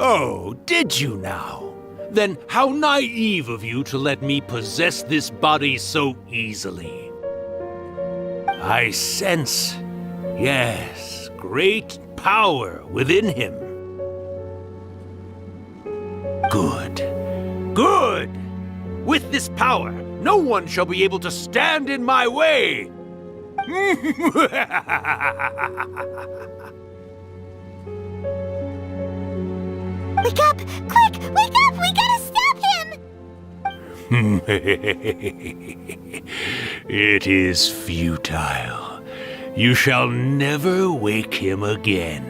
Oh, did you now? Then how naive of you to let me possess this body so easily. I sense, yes, great power within him. Good. Good! With this power, no one shall be able to stand in my way! Wake up! Quick! Wake up! We gotta stop him! It is futile. You shall never wake him again.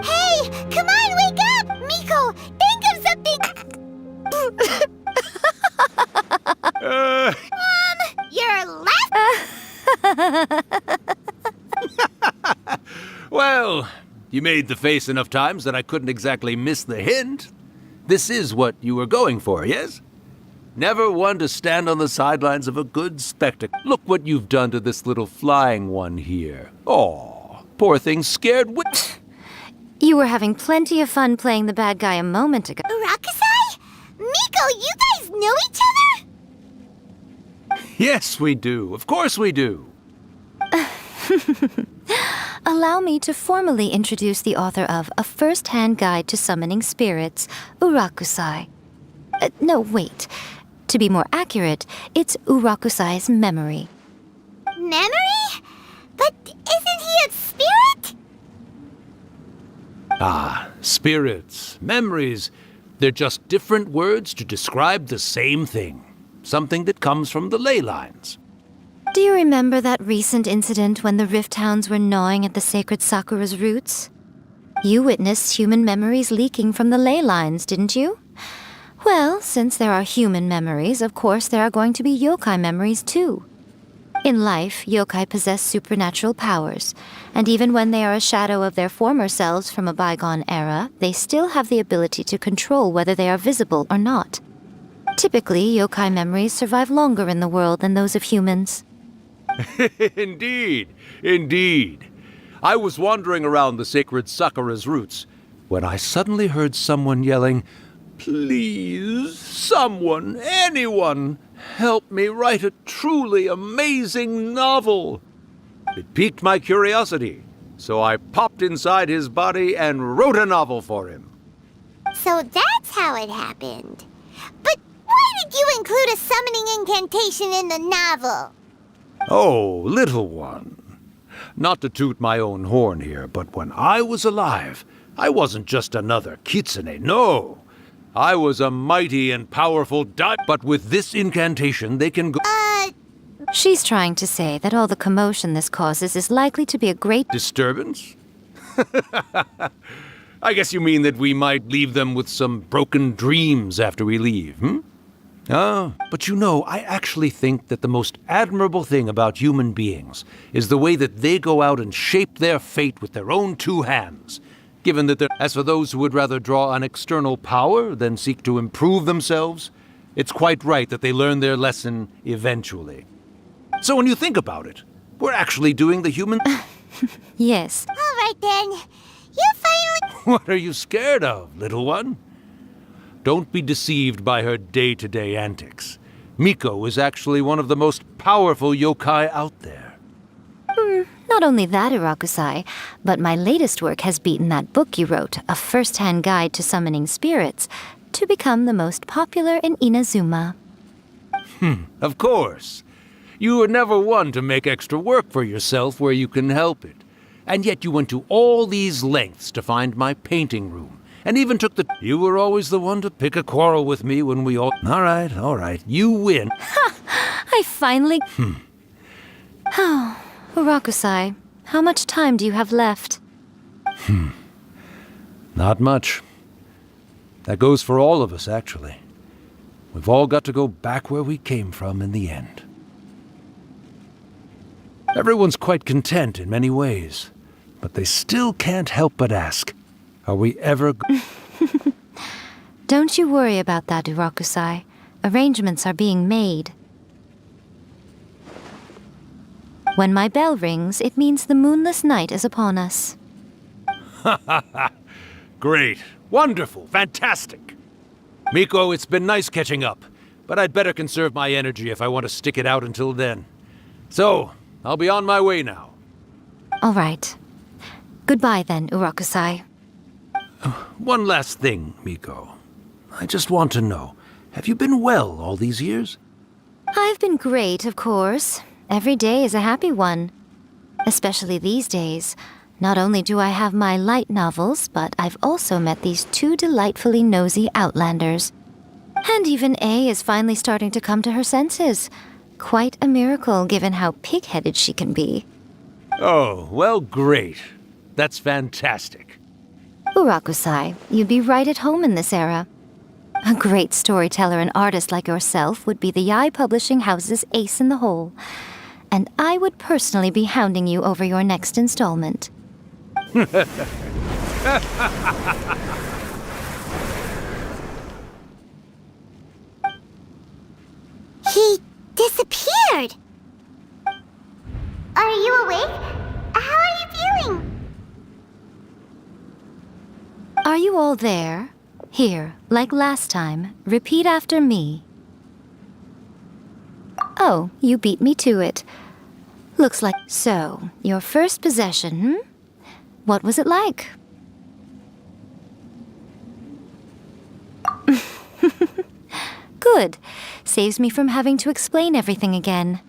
Hey! Come on, wake up! Miko, think of something! You're laughing? Well, you made the face enough times that I couldn't exactly miss the hint. This is what you were going for, yes? Never one to stand on the sidelines of a good spectacle. Look what you've done to this little flying one here. Oh, poor thing scared You were having plenty of fun playing the bad guy a moment ago. Urakusai? Miko, you guys know each other? Yes, we do. Of course we do. Allow me to formally introduce the author of A First-Hand Guide to Summoning Spirits, Urakusai. No, wait. To be more accurate, it's Urakusai's memory. Memory? But isn't he a spirit? Ah, spirits, memories. They're just different words to describe the same thing. Something that comes from the ley lines. Do you remember that recent incident when the Rift Hounds were gnawing at the sacred Sakura's roots? You witnessed human memories leaking from the ley lines, didn't you? Well, since there are human memories, of course there are going to be yokai memories too. In life, yokai possess supernatural powers, and even when they are a shadow of their former selves from a bygone era, they still have the ability to control whether they are visible or not. Typically, yokai memories survive longer in the world than those of humans. Indeed, indeed. I was wandering around the sacred Sakura's roots when I suddenly heard someone yelling, "Please, someone, anyone, help me write a truly amazing novel." It piqued my curiosity, so I popped inside his body and wrote a novel for him. So that's how it happened. But why did you include a summoning incantation in the novel? Oh, little one. Not to toot my own horn here, but when I was alive, I wasn't just another kitsune, no. I was a mighty and powerful but with this incantation they can go— She's trying to say that all the commotion this causes is likely to be a great disturbance? I guess you mean that we might leave them with some broken dreams after we leave, hmm? Oh, but you know, I actually think that the most admirable thing about human beings is the way that they go out and shape their fate with their own two hands. Given that as for those who would rather draw on external power than seek to improve themselves, it's quite right that they learn their lesson eventually. So when you think about it, we're actually doing the human— Yes. All right then. You finally— What are you scared of, little one? Don't be deceived by her day-to-day antics. Miko is actually one of the most powerful yokai out there. Not only that, Urakusai, but my latest work has beaten that book you wrote, A First-Hand Guide to Summoning Spirits, to become the most popular in Inazuma. Of course. You were never one to make extra work for yourself where you can help it. And yet you went to all these lengths to find my painting room. And even took the— You were always the one to pick a quarrel with me when we all— All right, you win. I finally— Oh, Urakusai, how much time do you have left? Not much. That goes for all of us, actually. We've all got to go back where we came from in the end. Everyone's quite content in many ways, but they still can't help but ask, are we ever— Don't you worry about that, Urakusai. Arrangements are being made. When my bell rings, it means the moonless night is upon us. Great. Wonderful. Fantastic. Miko, it's been nice catching up, but I'd better conserve my energy if I want to stick it out until then. So, I'll be on my way now. All right. Goodbye then, Urakusai. One last thing, Miko. I just want to know, have you been well all these years? I've been great, of course. Every day is a happy one. Especially these days. Not only do I have my light novels, but I've also met these two delightfully nosy outlanders. And even A is finally starting to come to her senses. Quite a miracle, given how pig-headed she can be. Oh, well, great. That's fantastic. Urakusai, you'd be right at home in this era. A great storyteller and artist like yourself would be the Yae Publishing House's ace in the hole. And I would personally be hounding you over your next installment. He disappeared! Are you awake? How are you feeling? Are you all there? Here, like last time, repeat after me. Oh, you beat me to it. Looks like... So, your first possession, What was it like? Good. Saves me from having to explain everything again.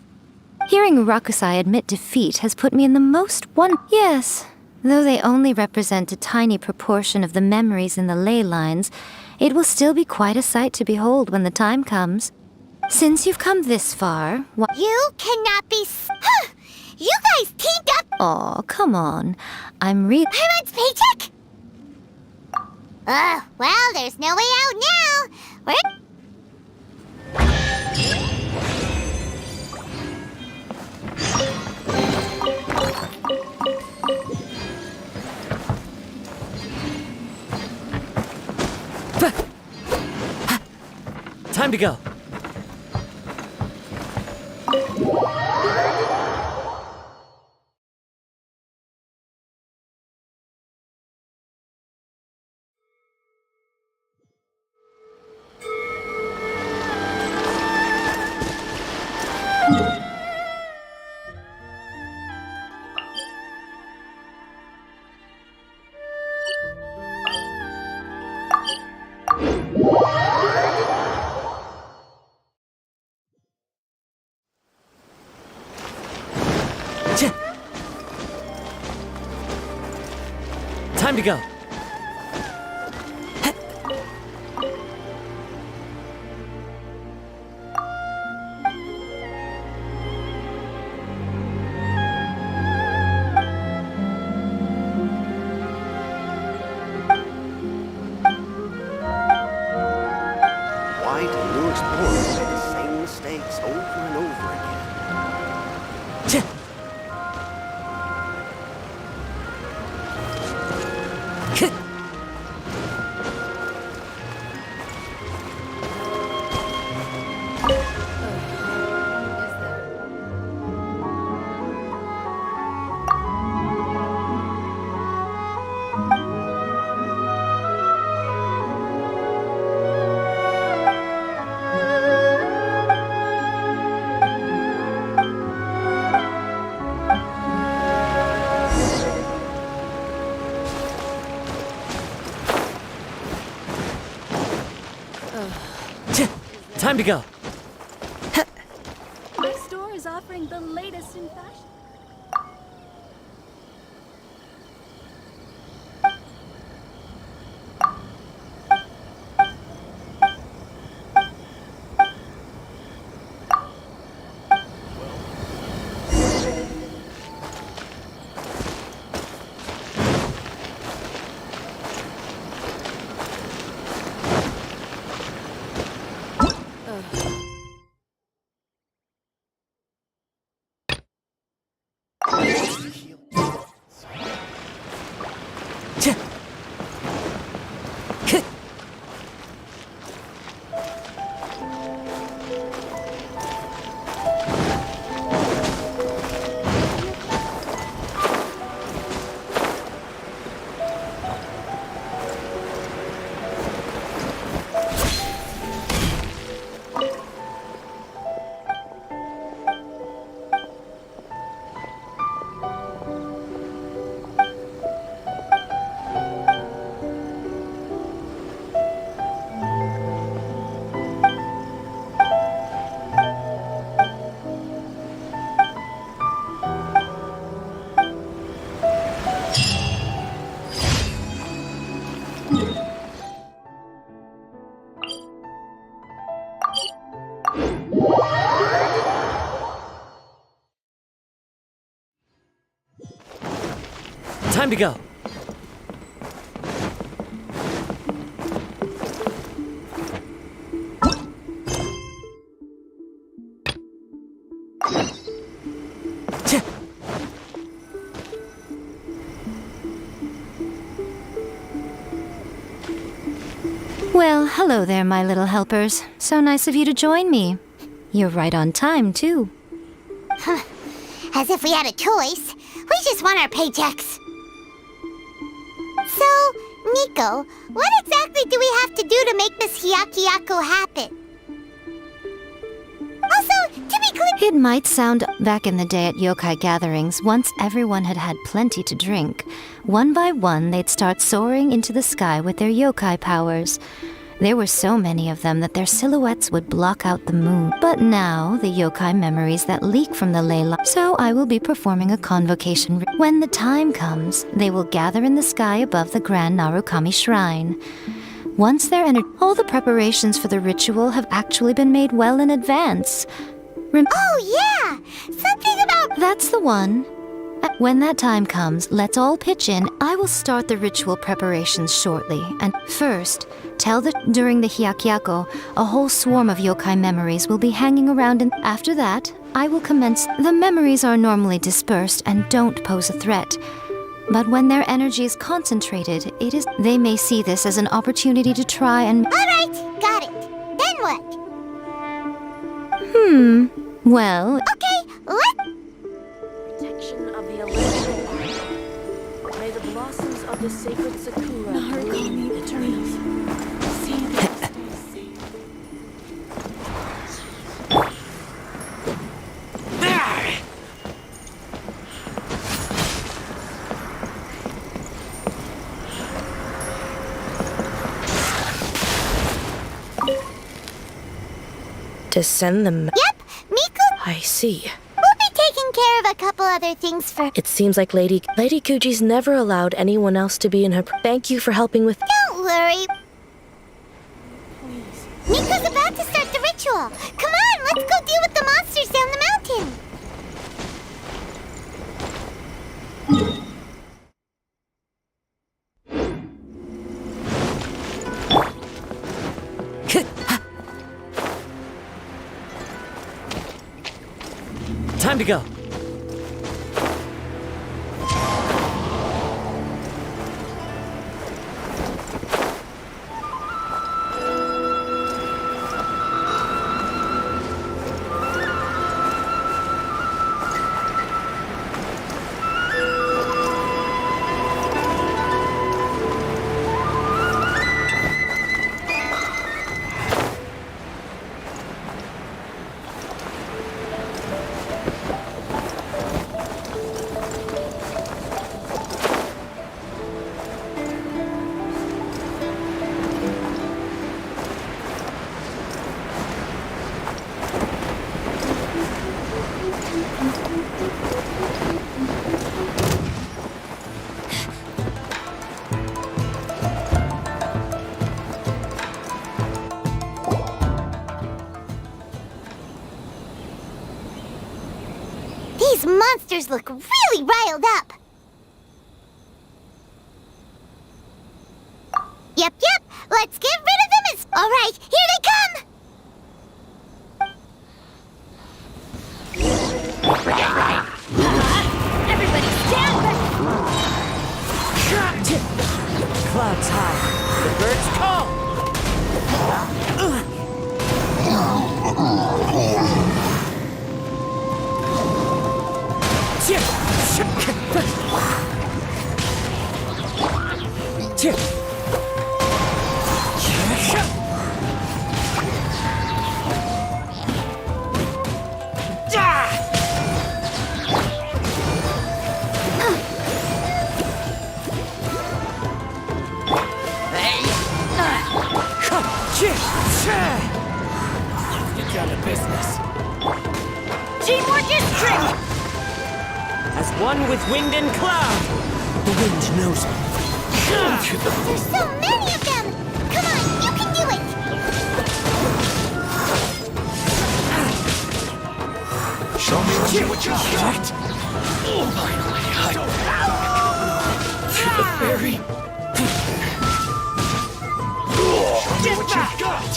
Hearing Urakusai admit defeat has put me in the most Yes, though they only represent a tiny proportion of the memories in the ley lines, it will still be quite a sight to behold when the time comes. Since you've come this far, You cannot be You guys teamed up! Aw, come on. I'm Paimon paycheck? Well, there's no way out now. Time to go. Time to go. Why do new explorers make the same mistakes over and over again? Time to go. My store is offering the latest in fashion. Time to go. Well, hello there, my little helpers. So nice of you to join me. You're right on time, too. As if we had a choice. We just want our paychecks. So, Nico, what exactly do we have to do to make this Hyakyako happen? Also, to be clear... It might sound back in the day at yokai gatherings, once everyone had had plenty to drink. One by one, they'd start soaring into the sky with their yokai powers. There were so many of them that their silhouettes would block out the moon. But now, the yokai memories that leak from the ley line. So I will be performing a convocation. When the time comes, they will gather in the sky above the Grand Narukami Shrine. Once they're entered, all the preparations for the ritual have actually been made well in advance. Oh, yeah! Something about... That's the one. When that time comes, let's all pitch in. I will start the ritual preparations shortly. And first, during the Hyakyako, a whole swarm of yokai memories will be hanging around, and after that, I will commence. The memories are normally dispersed and don't pose a threat. But when their energy is concentrated, they may see this as an opportunity to try and... All right, got it. Then what? Well... Okay, what? Protection of the elemental. May the blossoms of the sacred sakura bloom eternally. See them stay safe. To send them. Yep, Miko... I see. We'll be taking care of a couple other things for... It seems like Lady Kuji's never allowed anyone else to be in her. Thank you for helping with. Don't worry. Miko's about to start the ritual. Come on, let's go deal with the monsters down the mountain. Time to go. These monsters look really riled up. Yep, let's get rid of them as... All right, here they come! Everybody stand back! Clouds high. The birds call. Get down to business. Teamwork is strength! As one with wind and cloud. The wind knows it. There's so many of them! Come on, you can do it! Show me what you got. Finally, Fairy! Get What back! you got?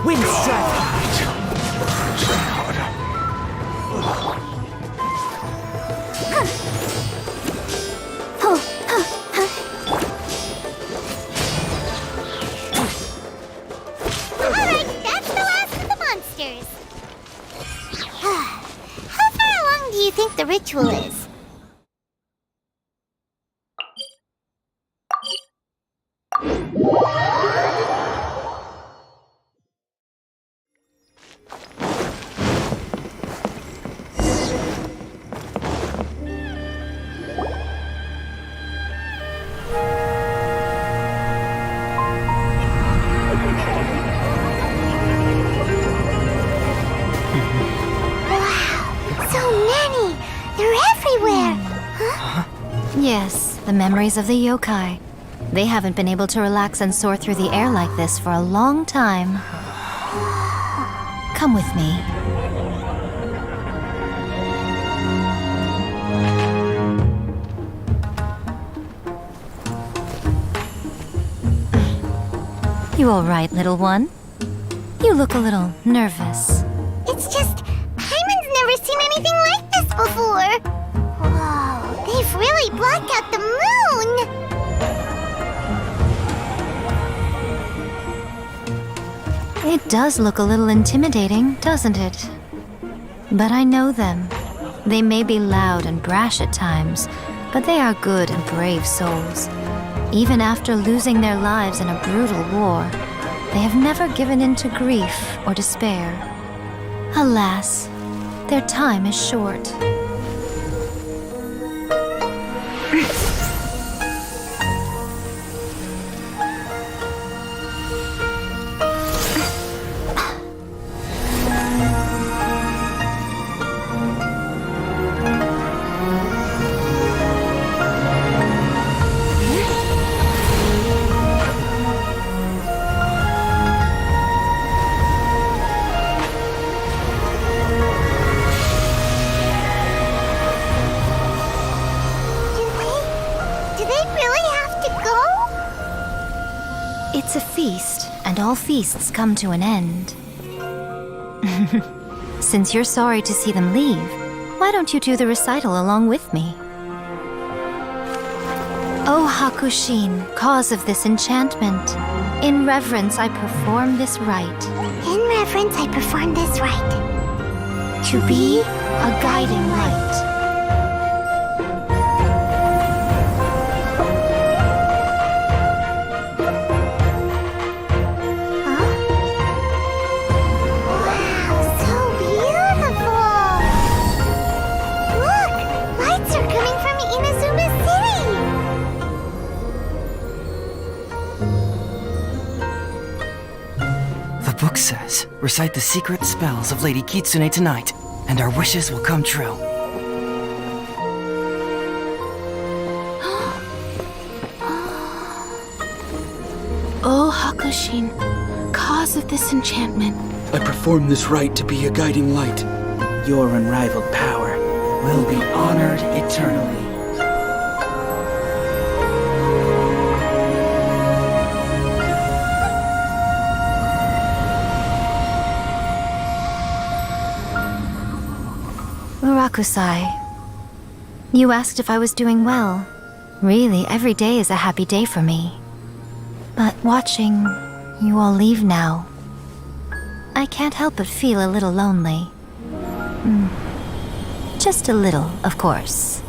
Wind strike! Alright, that's the last of the monsters. How far along do you think the ritual is? So many! They're everywhere! Huh? Yes, the memories of the yokai. They haven't been able to relax and soar through the air like this for a long time. Come with me. You all right, little one? You look a little nervous. It's just, Hyman's never seen anything like this before! Whoa, they've really blocked out the moon! It does look a little intimidating, doesn't it? But I know them. They may be loud and brash at times, but they are good and brave souls. Even after losing their lives in a brutal war, they have never given in to grief or despair. Alas, their time is short. Do they really have to go? It's a feast, and all feasts come to an end. Since you're sorry to see them leave, why don't you do the recital along with me? O Hakushin, cause of this enchantment, in reverence I perform this rite. In reverence, I perform this rite. To be a guiding light. Huh? Wow, so beautiful! Look, lights are coming from Inazuma City! The book says, recite the secret spells of Lady Kitsune tonight, and our wishes will come true. O Hakushin, cause of this enchantment. I perform this rite to be a guiding light. Your unrivaled power will be honored eternally. Urakusai, you asked if I was doing well. Really, every day is a happy day for me. But watching you all leave now, I can't help but feel a little lonely. Just a little, of course.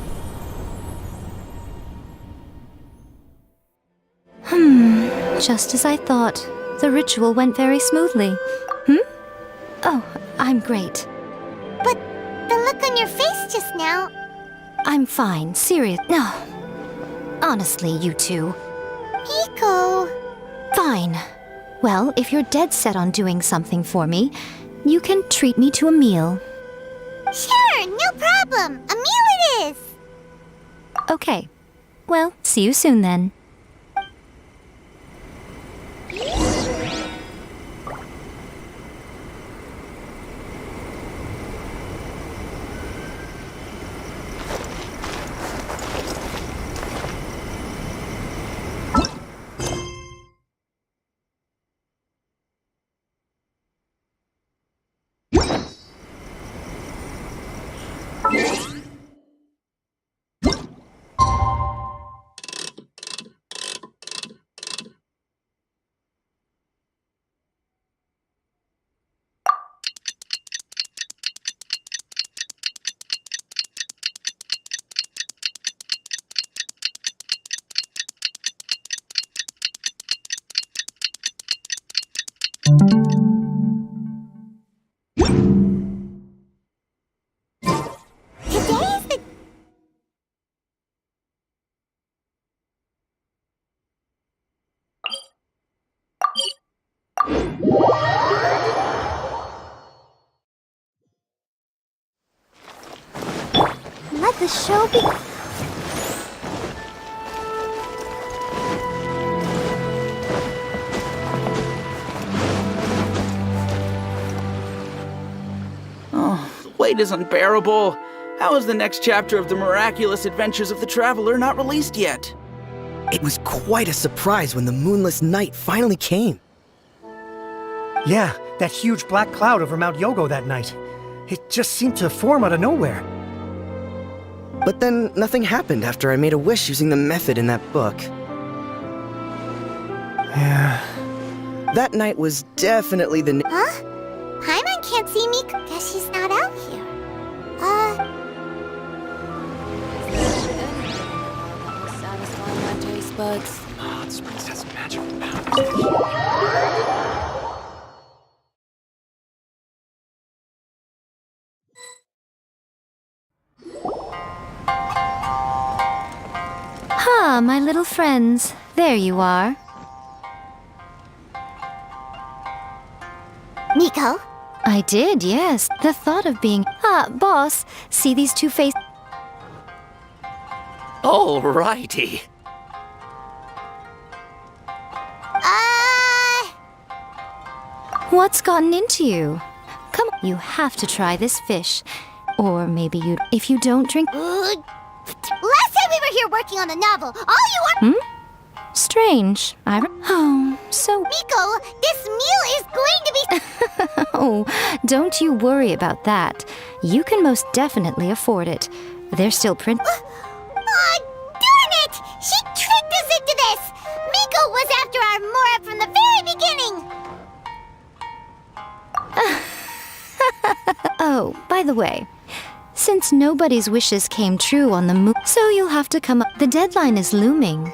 Just as I thought. The ritual went very smoothly. Oh, I'm great. But the look on your face just now... I'm fine, serious. No. Honestly, you two. Pico... Fine. Well, if you're dead set on doing something for me, you can treat me to a meal. Sure, no problem. A meal it is. Okay. Well, see you soon then. Today's the... Let the show be... Wait is unbearable. How is the next chapter of the miraculous adventures of the Traveler not released yet? It was quite a surprise when the moonless night finally came. Yeah, that huge black cloud over Mount Yogo that night. It just seemed to form out of nowhere. But then nothing happened after I made a wish using the method in that book. Yeah. That night was definitely the... Huh? Paimon can't see me because she's not out here. Satisfy my taste buds. Hot Springs has magical powers. Ah, my little friends. There you are. Nico? I did, yes. The thought of being... Ah, boss, see these two faces? Alrighty. What's gotten into you? Come on, you have to try this fish. Or maybe you... If you don't drink... Last time we were here working on the novel, all you want... Strange. Oh, so... Nico, this meal is going to be... Oh, don't you worry about that. You can most definitely afford it. They're still print... Oh, darn it! She tricked us into this! Miko was after our Mora from the very beginning! Oh, by the way, since nobody's wishes came true on the moon, so you'll have to come up. The deadline is looming.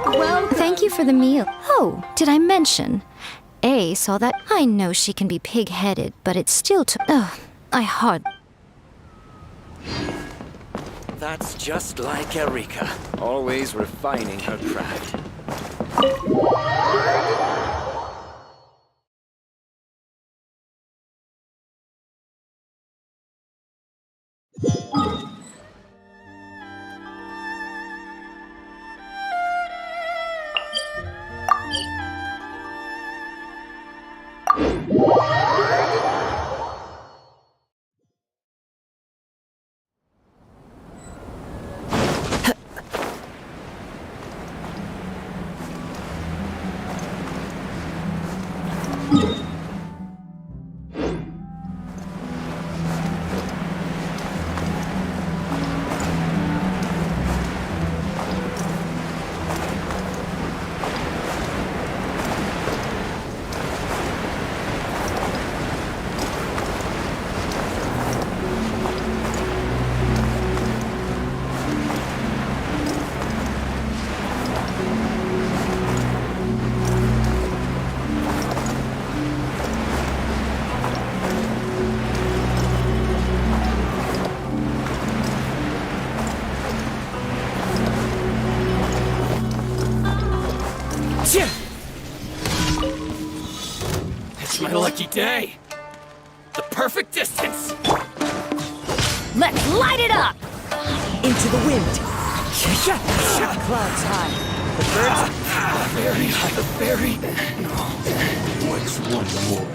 Well, Thank you for the meal. Oh, did I mention? A saw that. I know she can be pig-headed, but it still took... Oh, I hard... That's just like Erika, always refining her craft. It's my lucky day. The perfect distance. Let's light it up! Into the wind. Clouds high. The birds... Very high, very... What's one more?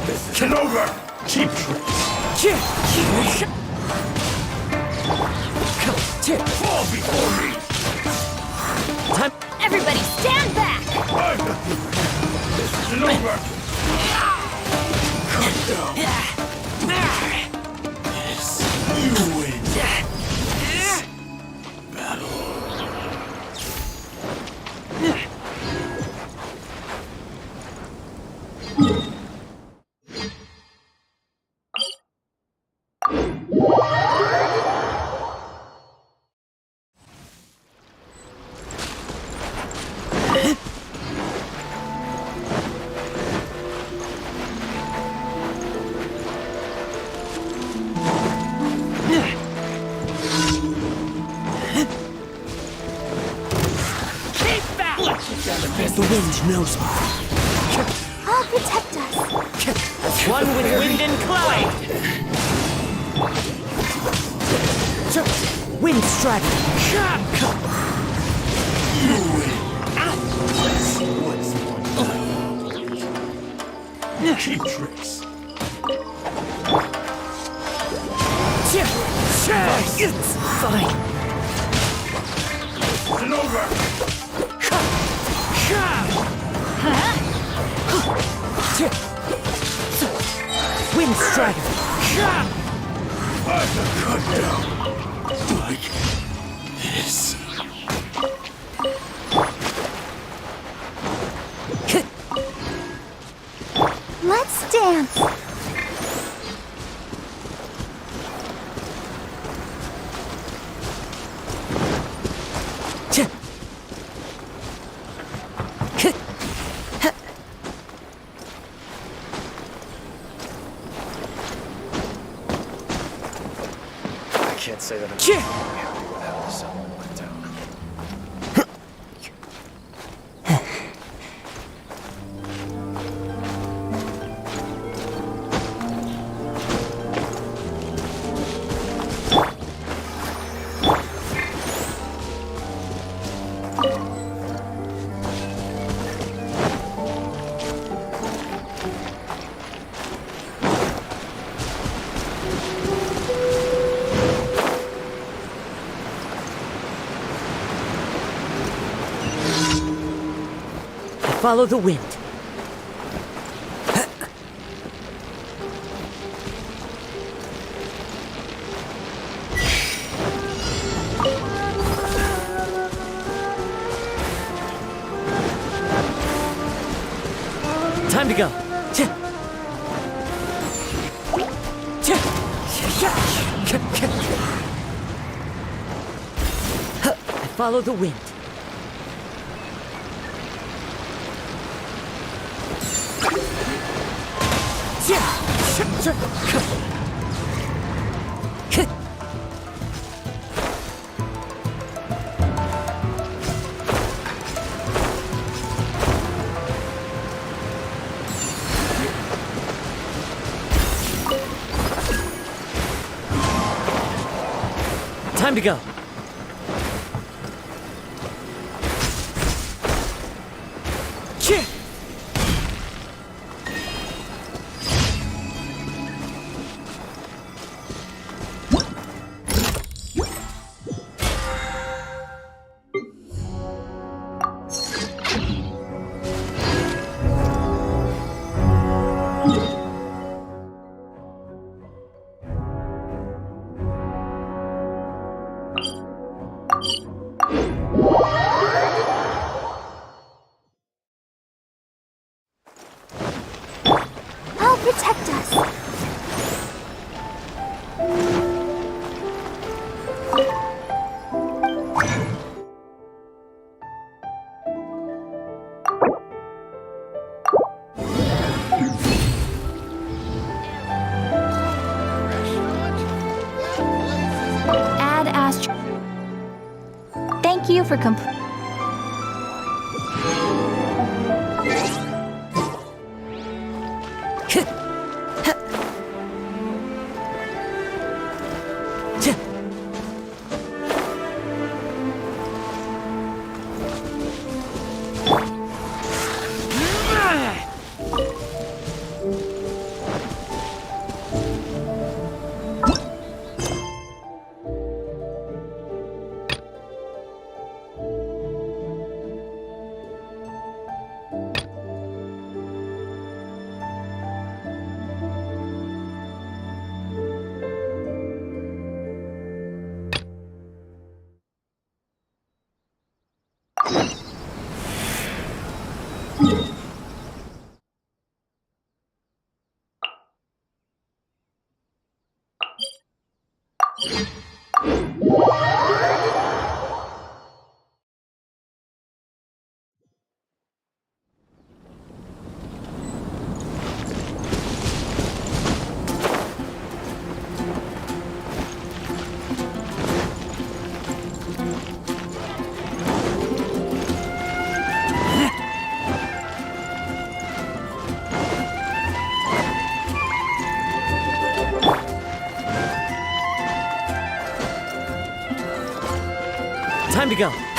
This is over! Cheap tricks! Fall before me! Time. Everybody stand back! This isn't over! Calm down. Yes, you win. Battle. The wind knows me. I'll protect us. As one with wind and cloud. Wind strider. Cheap tricks. It's fine. And over. Wind strider. I'm a cut down. Like this. Let's dance. I can't say that I'm happy with how the settlement went down. Follow the wind. Time to go. I follow the wind. Time to go. I'll protect us. Add Astro. Thank you for Time to go.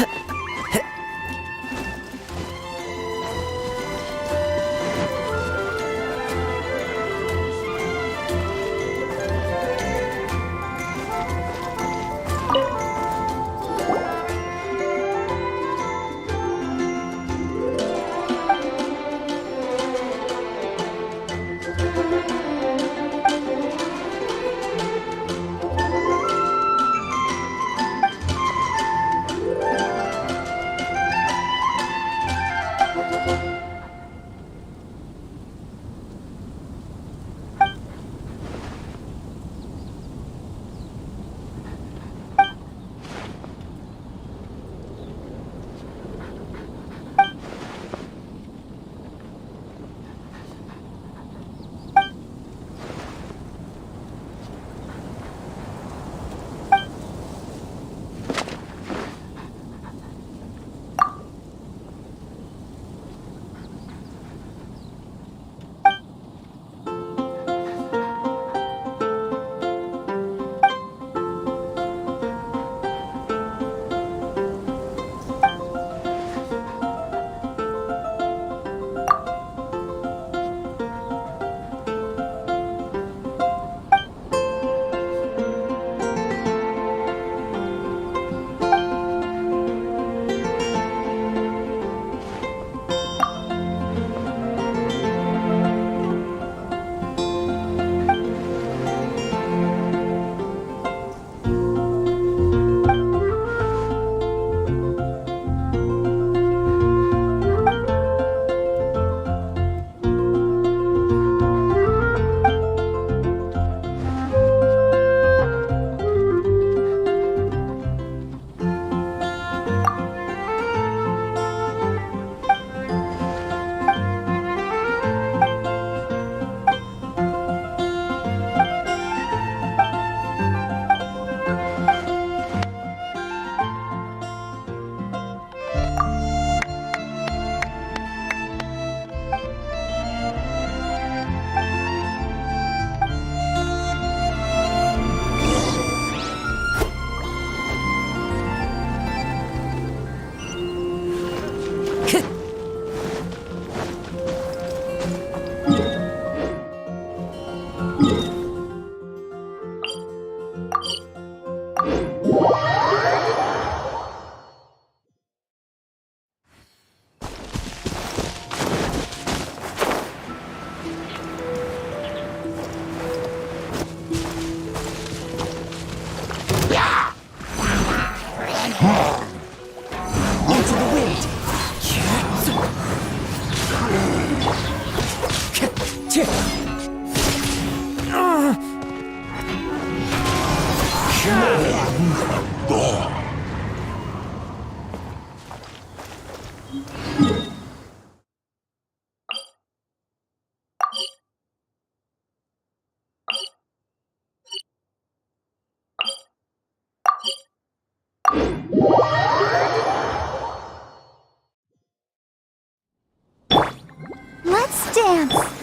Let's dance.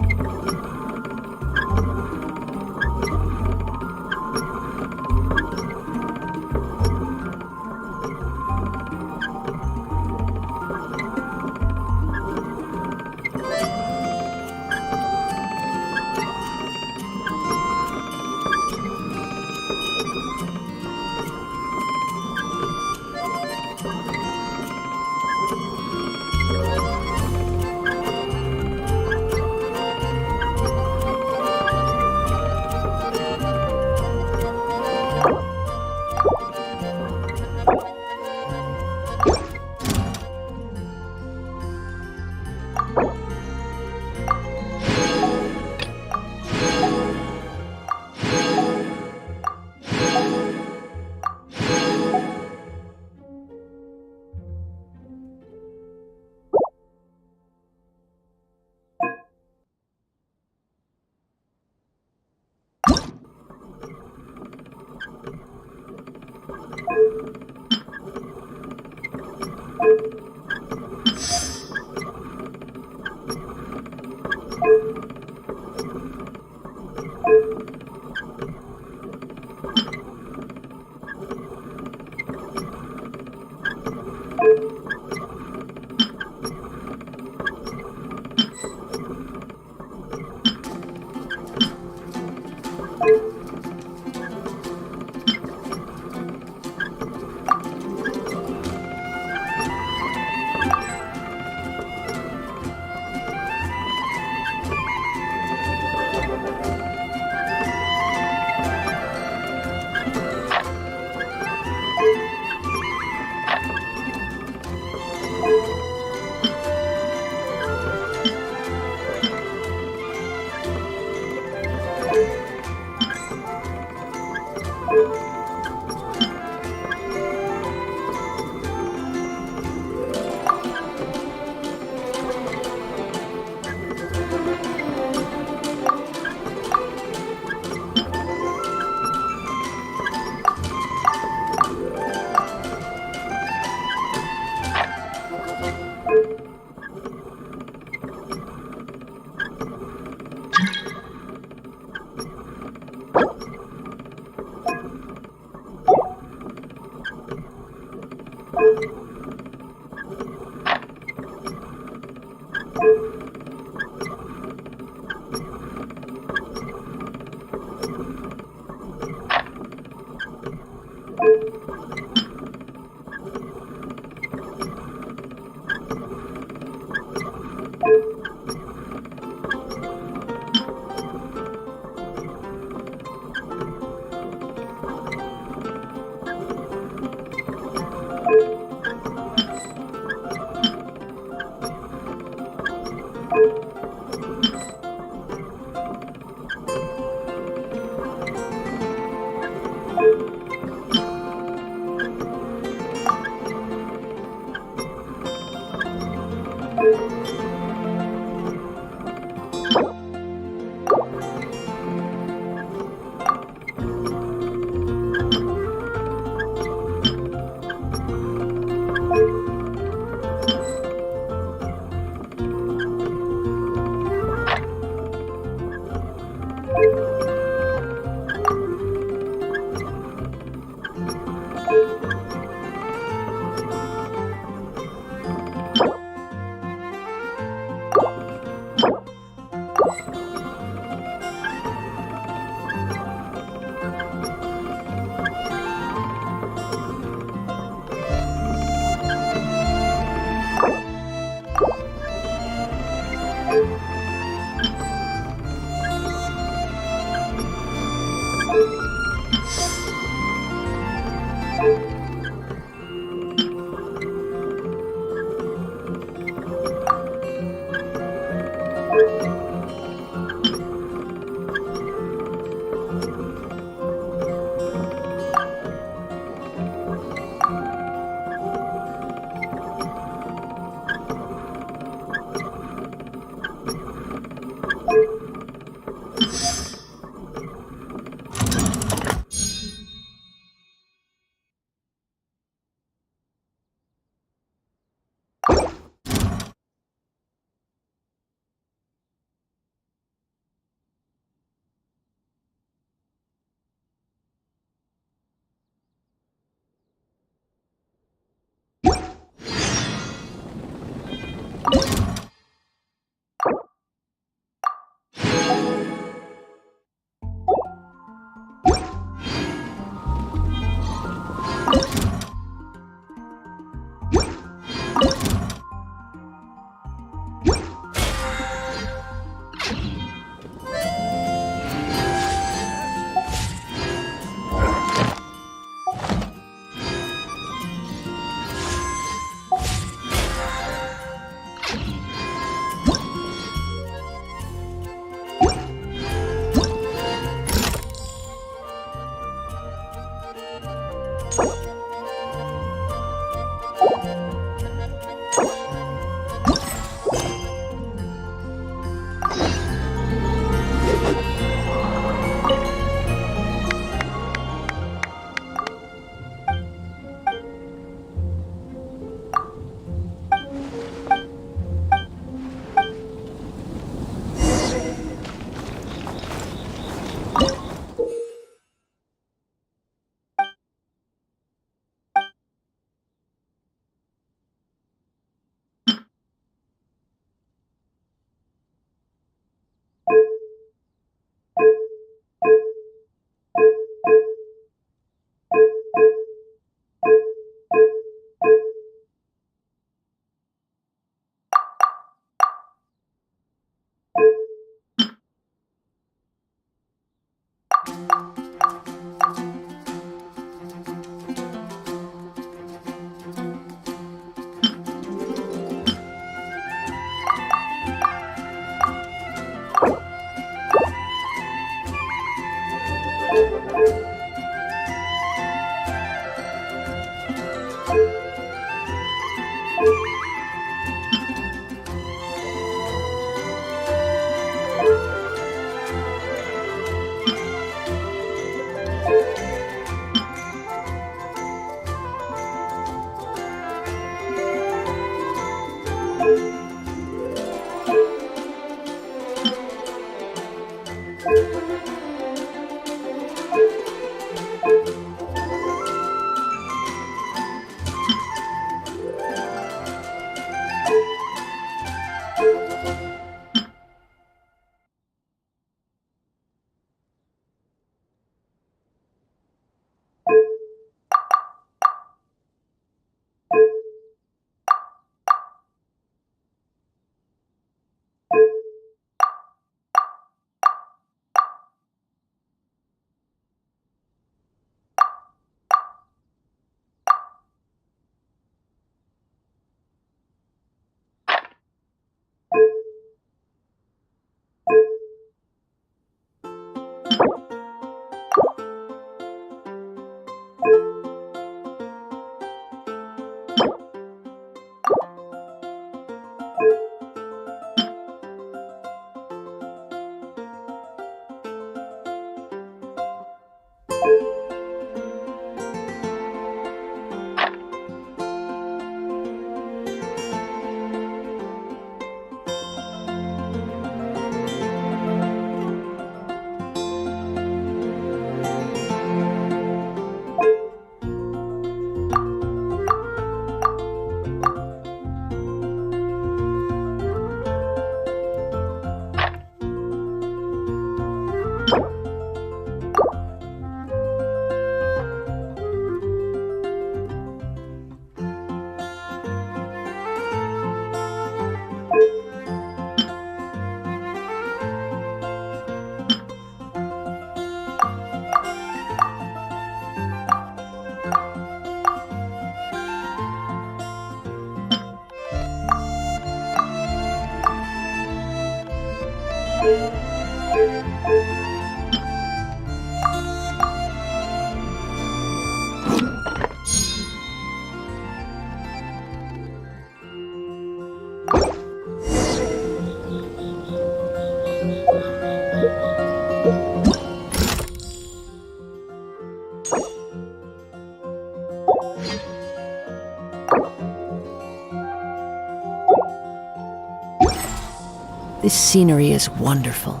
This scenery is wonderful.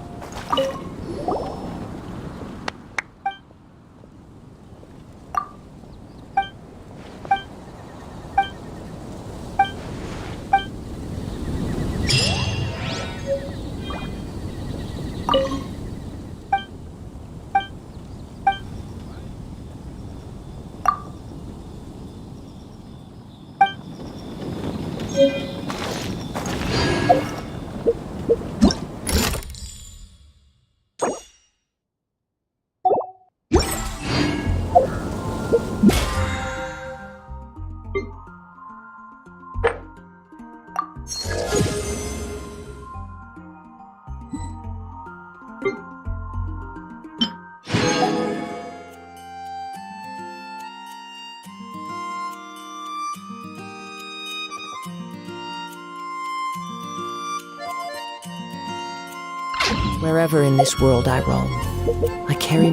Wherever in this world I roam, I carry...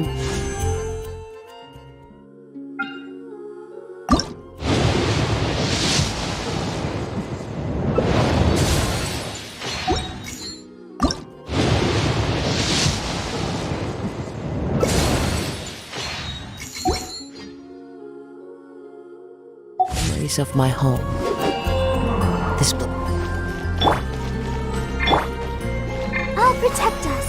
memories of my home. This... I'll protect us.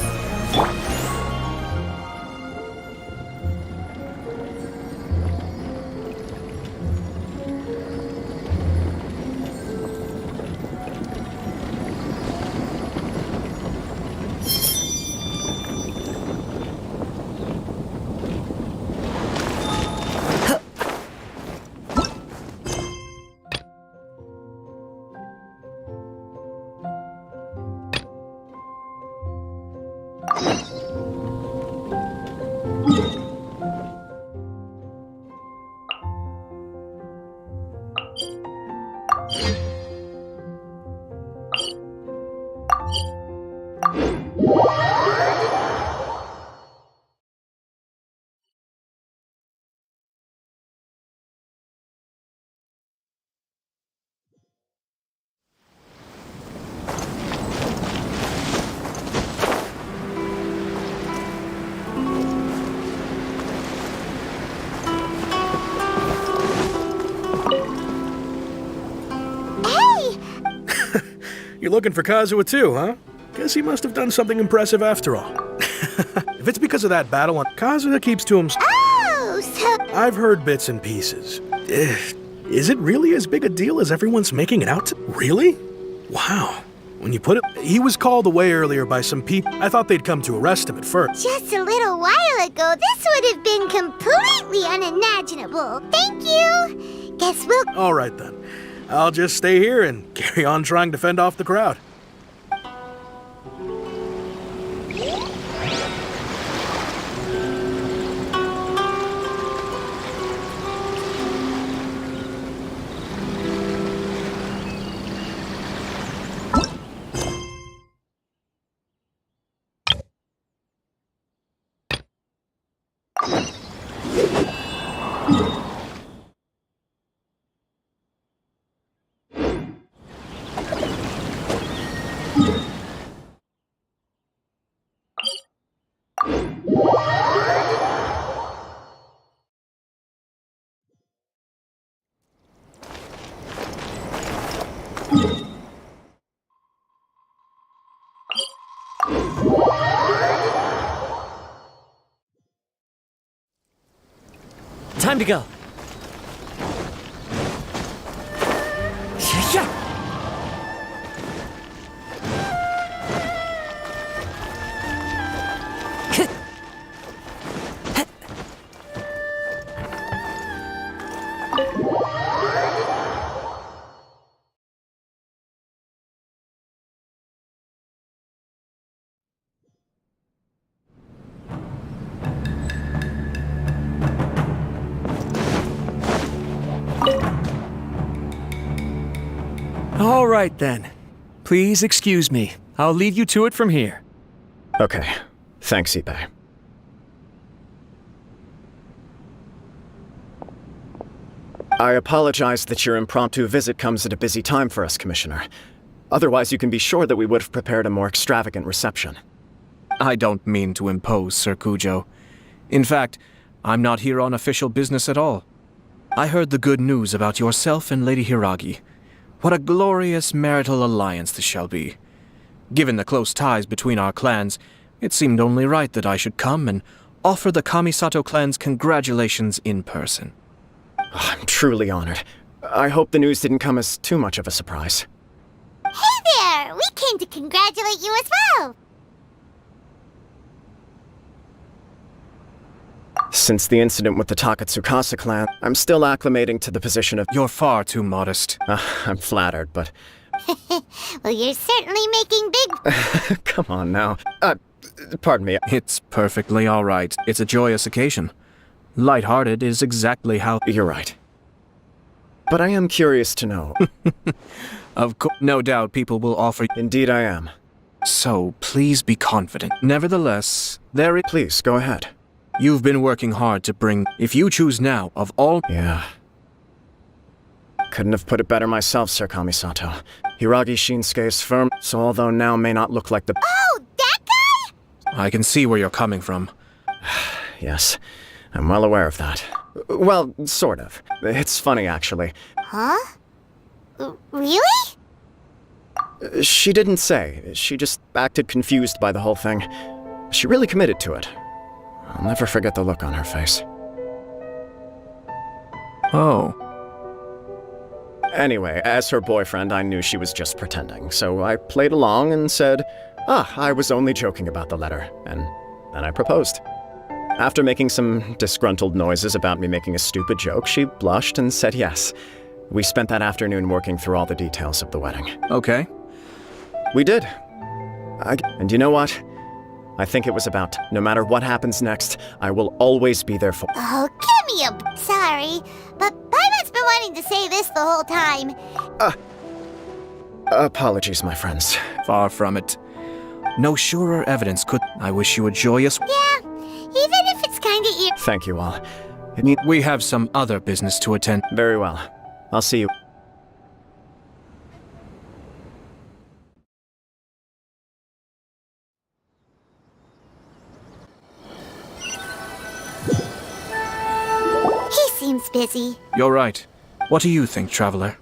You're looking for Kazuha too, huh? Guess he must have done something impressive after all. If it's because of that battle, Kazuha keeps to himself. Oh, so... I've heard bits and pieces. Is it really as big a deal as everyone's making it out to? Really? Wow. When you put it... He was called away earlier by some people. I thought they'd come to arrest him at first. Just a little while ago, this would have been completely unimaginable. Thank you. Guess we'll... All right then. I'll just stay here and carry on trying to fend off the crowd. Time to go. Yeah. All right, then. Please excuse me. I'll leave you to it from here. Okay. Thanks, Ibe. I apologize that your impromptu visit comes at a busy time for us, Commissioner. Otherwise, you can be sure that we would have prepared a more extravagant reception. I don't mean to impose, Sir Kujo. In fact, I'm not here on official business at all. I heard the good news about yourself and Lady Hiragi. What a glorious marital alliance this shall be. Given the close ties between our clans, it seemed only right that I should come and offer the Kamisato clan's congratulations in person. I'm truly honored. I hope the news didn't come as too much of a surprise. Hey there! We came to congratulate you as well! Since the incident with the Takatsukasa clan, I'm still acclimating to the position of— You're far too modest. I'm flattered, but— Well, you're certainly making big— Come on now. Pardon me. It's perfectly all right. It's a joyous occasion. Lighthearted is exactly how— You're right. But I am curious to know. Of course, no doubt people will offer— Indeed I am. So, please be confident. Nevertheless, there is— Please, go ahead. You've been working hard to bring— If you choose now, of all— Yeah. Couldn't have put it better myself, Sir Kamisato. Hiragi Shinsuke's firm, so although now may not look like the— Oh, that guy?! I can see where you're coming from. Yes, I'm well aware of that. Well, sort of. It's funny, actually. Huh? Really? She didn't say. She just acted confused by the whole thing. She really committed to it. I'll never forget the look on her face. Oh. Anyway, as her boyfriend, I knew she was just pretending, so I played along and said, I was only joking about the letter, and then I proposed. After making some disgruntled noises about me making a stupid joke, she blushed and said yes. We spent that afternoon working through all the details of the wedding. Okay. We did. And you know what? I think it was about, no matter what happens next, I will always be there for— Oh, give me a— Sorry, but Paimon's been wanting to say this the whole time. Apologies, my friends. Far from it. No surer evidence could— I wish you a joyous— Yeah, even if it's kinda Thank you all. We have some other business to attend. Very well. I'll see you. He seems busy. You're right. What do you think, Traveler?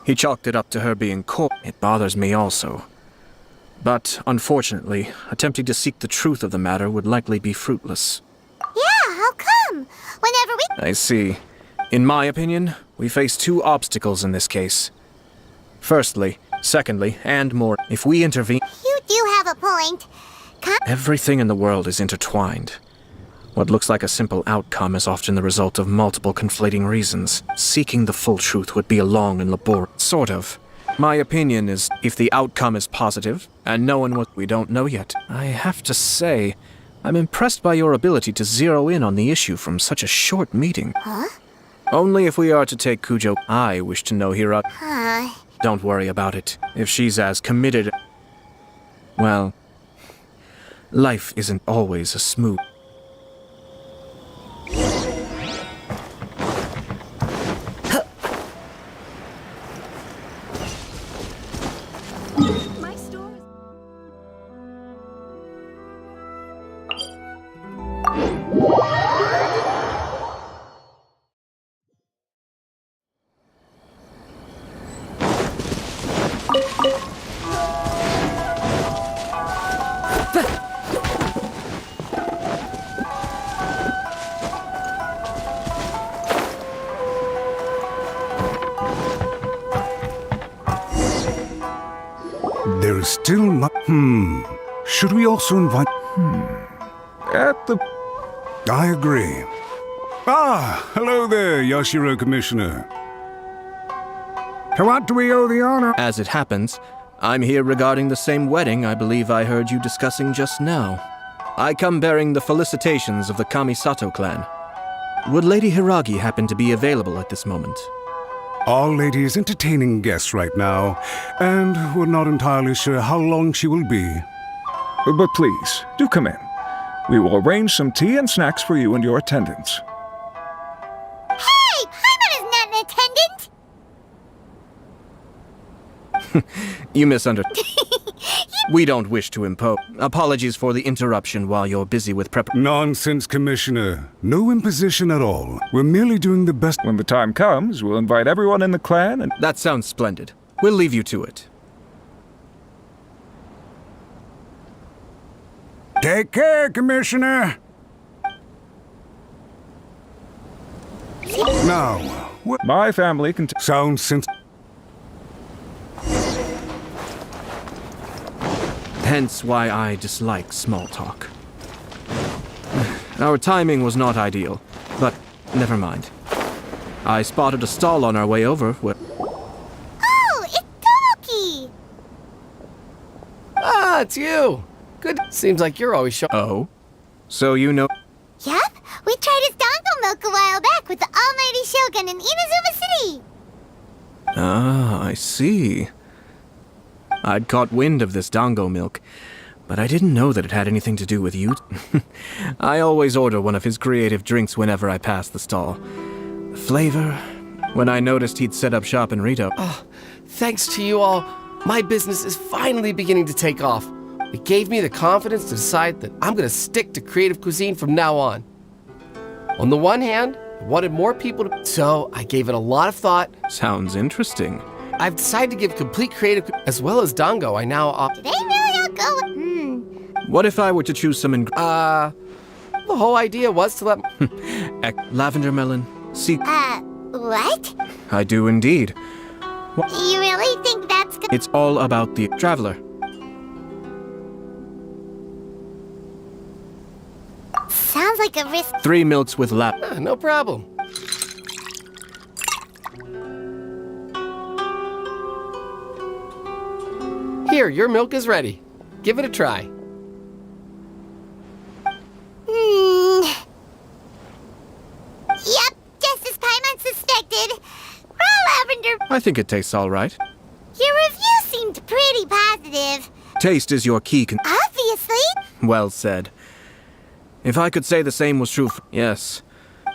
He chalked it up to her being caught. It bothers me also. But, unfortunately, attempting to seek the truth of the matter would likely be fruitless. Yeah, how come? Whenever we— I see. In my opinion, we face two obstacles in this case. Firstly, secondly, and more, if we intervene— You do have a point. Everything in the world is intertwined. What looks like a simple outcome is often the result of multiple conflating reasons. Seeking the full truth would be a long and laborious— Sort of. My opinion is, if the outcome is positive, and no one we don't know yet. I have to say, I'm impressed by your ability to zero in on the issue from such a short meeting. Huh? Only if we are to take Kujo— I wish to know Hiragi— Huh. Don't worry about it. If she's as committed— Well, life isn't always a smooth— My store is... still not... Should we also invite... I agree. Ah, hello there, Yashiro Commissioner. To what do we owe the honor? As it happens, I'm here regarding the same wedding I believe I heard you discussing just now. I come bearing the felicitations of the Kamisato clan. Would Lady Hiragi happen to be available at this moment? Our lady is entertaining guests right now, and we're not entirely sure how long she will be. But please, do come in. We will arrange some tea and snacks for you and your attendants. Hey! Paimon is not an attendant! You misunderstood. We don't wish to impose. Apologies for the interruption while you're busy with prep. Nonsense, Commissioner. No imposition at all. We're merely doing the best. When the time comes, we'll invite everyone in the clan and... That sounds splendid. We'll leave you to it. Take care, Commissioner. Now, what... My family can... Sounds since... Hence why I dislike small talk. Our timing was not ideal, but never mind. I spotted a stall on our way over where... Oh, it's Tomoki! Ah, it's you! Good. Seems like you're always showing... Oh? So you know... Yep, we tried his dango milk a while back with the almighty Shogun in Inazuma City! Ah, I see. I'd caught wind of this dango milk, but I didn't know that it had anything to do with you. I always order one of his creative drinks whenever I pass the stall. The flavor... When I noticed he'd set up shop in Rito... Oh, thanks to you all, my business is finally beginning to take off. It gave me the confidence to decide that I'm going to stick to creative cuisine from now on. On the one hand, I wanted more people to... So I gave it a lot of thought. Sounds interesting. I've decided to give complete creative... As well as dango, I now... Did they really all go... What if I were to choose some the whole idea was to let... Lavender melon, sea... what? I do indeed. You really think that's good? It's all about the traveler. Sounds like a risk... 3 milks with no problem. Here, your milk is ready. Give it a try. Yep, just as Paimon suspected. Raw lavender... I think it tastes all right. Your review seemed pretty positive. Taste is your key Obviously. Well said. If I could say the same was true yes.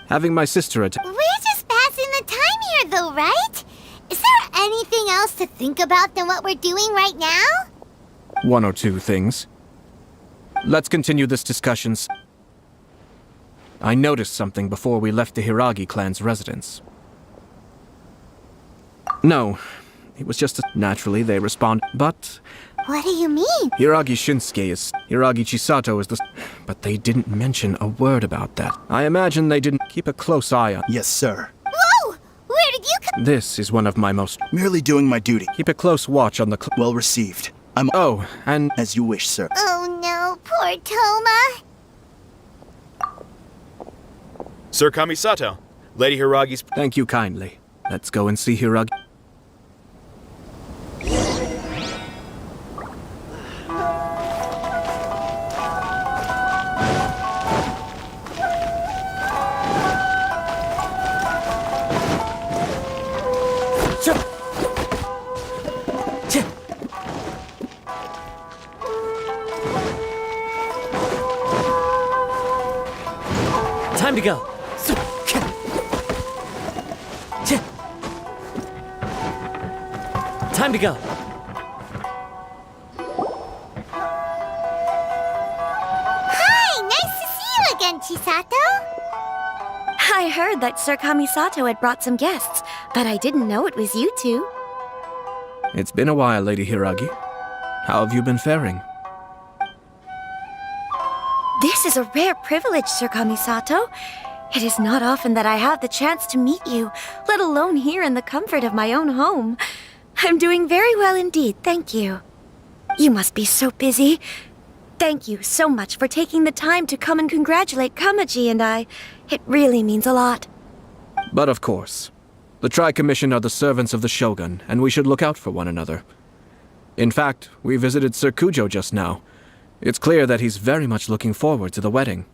Having my sister We're just passing the time here, though, right? Is there anything else to think about than what we're doing right now? One or two things. Let's continue this discussion. I noticed something before we left the Hiragi clan's residence. No, it was just naturally they respond, but... What do you mean? Hiragi Shinsuke is... Hiragi Chisato is the... But they didn't mention a word about that. I imagine they didn't keep a close eye on... Yes, sir. Whoa! Where did you come... This is one of my most... Merely doing my duty. Keep a close watch on the... Well received. I'm... Oh, and... As you wish, sir. Oh no, poor Toma. Sir Kamisato, Lady Hiragi's... Thank you kindly. Let's go and see Hiragi. Time to go. Time to go. Hi, nice to see you again, Chisato. I heard that Sir Kamisato had brought some guests, but I didn't know it was you two. It's been a while, Lady Hiragi. How have you been faring? This is a rare privilege, Sir Kamisato. It is not often that I have the chance to meet you, let alone here in the comfort of my own home. I'm doing very well indeed, thank you. You must be so busy. Thank you so much for taking the time to come and congratulate Kamaji and I. It really means a lot. But of course, the Tri-Commission are the servants of the Shogun, and we should look out for one another. In fact, we visited Sir Kujo just now. It's clear that he's very much looking forward to the wedding.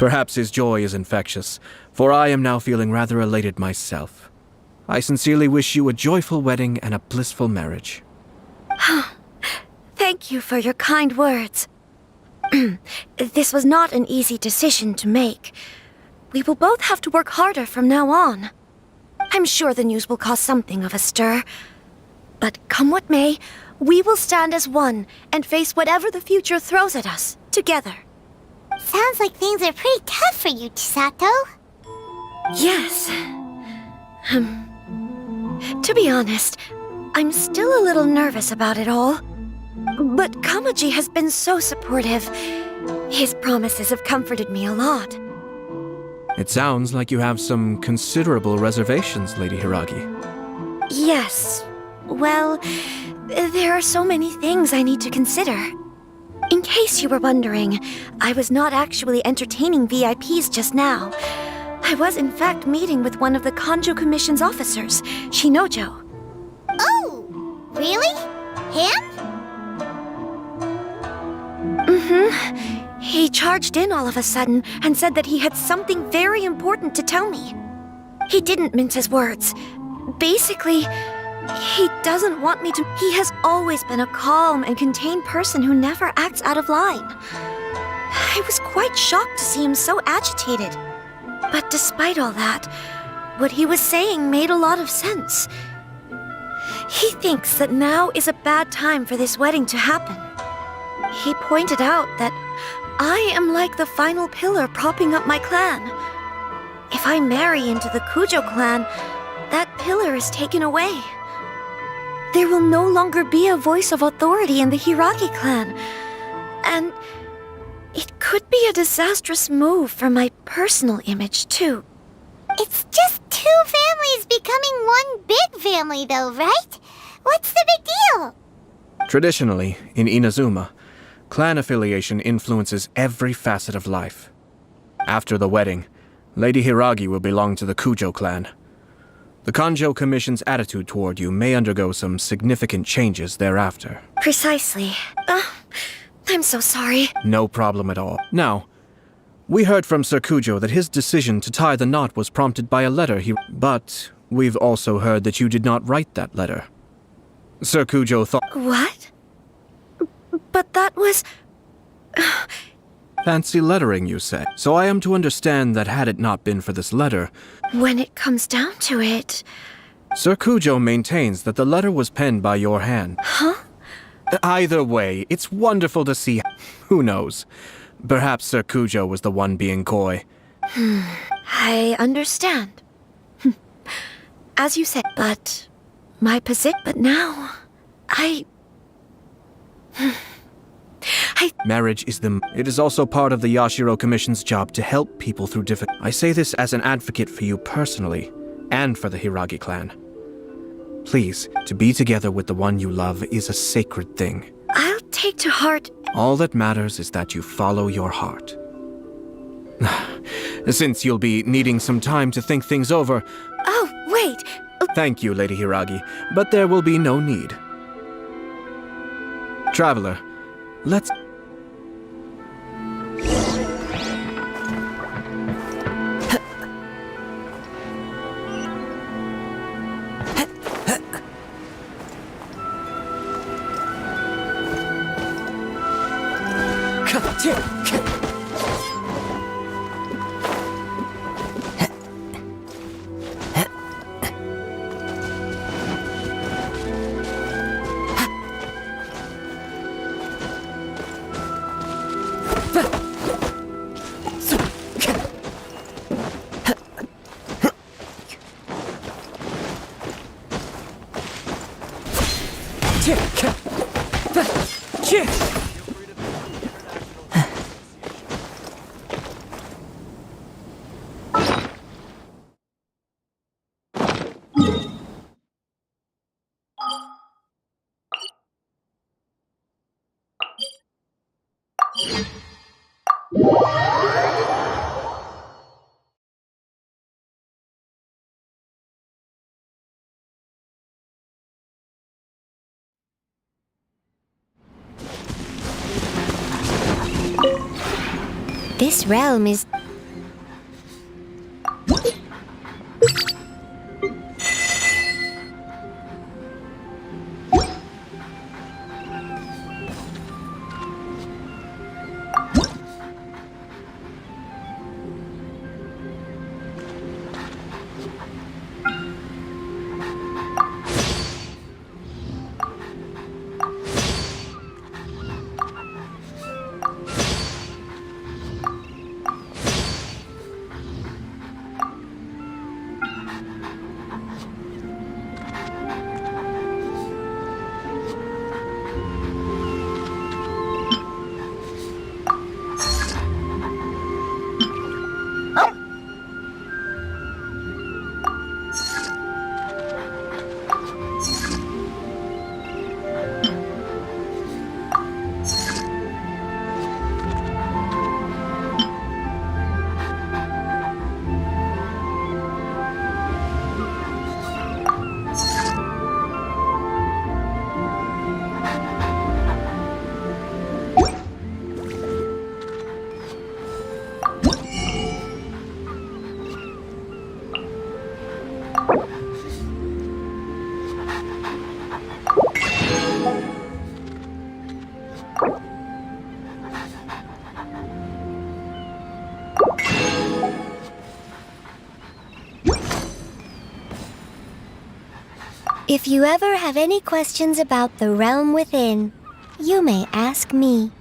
Perhaps his joy is infectious, for I am now feeling rather elated myself. I sincerely wish you a joyful wedding and a blissful marriage. Thank you for your kind words. This was not an easy decision to make. We will both have to work harder from now on. I'm sure the news will cause something of a stir. But come what may, we will stand as one and face whatever the future throws at us, together. Sounds like things are pretty tough for you, Chisato. Yes. To be honest, I'm still a little nervous about it all. But Kamaji has been so supportive. His promises have comforted me a lot. It sounds like you have some considerable reservations, Lady Hiragi. Yes. Well, there are so many things I need to consider. In case you were wondering, I was not actually entertaining VIPs just now. I was in fact meeting with one of the Kanjo Commission's officers, Shinojo. Oh, really? Him? He charged in all of a sudden and said that he had something very important to tell me. He didn't mince his words. Basically, he doesn't want me to... He has always been a calm and contained person who never acts out of line. I was quite shocked to see him so agitated. But despite all that, what he was saying made a lot of sense. He thinks that now is a bad time for this wedding to happen. He pointed out that I am like the final pillar propping up my clan. If I marry into the Kujo clan, that pillar is taken away. There will no longer be a voice of authority in the Hiragi clan. And it could be a disastrous move for my personal image, too. It's just two families becoming one big family, though, right? What's the big deal? Traditionally, in Inazuma, clan affiliation influences every facet of life. After the wedding, Lady Hiragi will belong to the Kujo clan. The Kanjo Commission's attitude toward you may undergo some significant changes thereafter. Precisely. I'm so sorry. No problem at all. Now, we heard from Sir Kujo that his decision to tie the knot was prompted by a letter he... But we've also heard that you did not write that letter. Sir Kujo thought... What? But that was... Fancy lettering, you say. So I am to understand that had it not been for this letter... When it comes down to it... Sir Kujo maintains that the letter was penned by your hand. Huh? Either way, it's wonderful to see... Who knows? Perhaps Sir Kujo was the one being coy. I understand. As you said, but... But now... Marriage is It is also part of the Yashiro Commission's job to help people through difficult... I say this as an advocate for you personally, and for the Hiragi clan. Please, to be together with the one you love is a sacred thing. I'll take to heart... All that matters is that you follow your heart. Since you'll be needing some time to think things over... Oh, wait! Thank you, Lady Hiragi, but there will be no need. Traveler, let's... This realm is... If you ever have any questions about the realm within, you may ask me.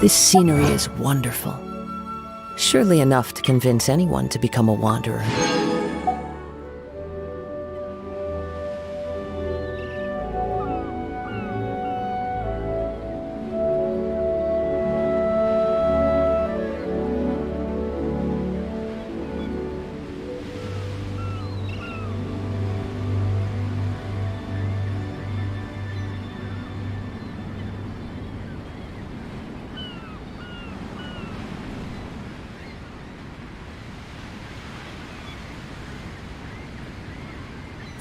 This scenery is wonderful. Surely enough to convince anyone to become a wanderer.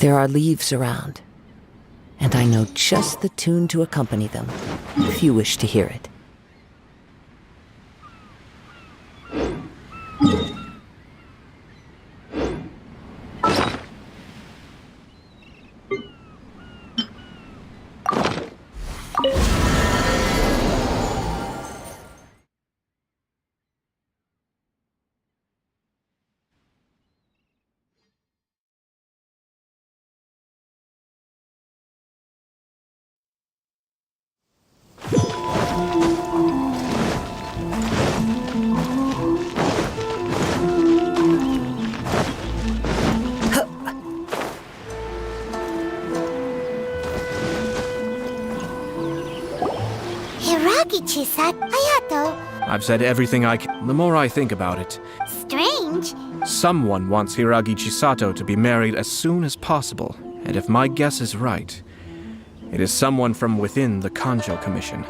There are leaves around, and I know just the tune to accompany them, if you wish to hear it. Hiragi Chisato Hayato. I've said everything I can. The more I think about it, Strange. someone wants Hiragi Chisato to be married as soon as possible. And if my guess is right, it is someone from within the Kanjo Commission.